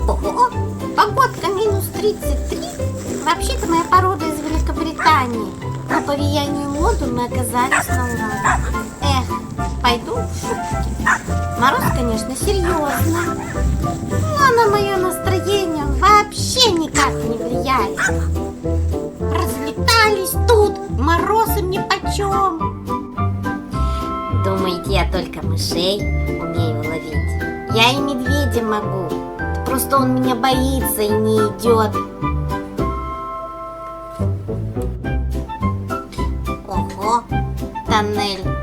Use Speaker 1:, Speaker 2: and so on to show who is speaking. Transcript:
Speaker 1: Ого, погодка минус 33. Вообще-то моя порода из Великобритании. Но по влиянию моды мы оказались на Урале. Эх, пойду в шубке. Мороз, конечно, серьезный, но на мое настроение он вообще никак не влияет. Разлетались тут, мороз им нипочем. Думаете, я только мышей умею ловить? Я и медведя могу. Просто он меня боится и не идет. Ого, тоннель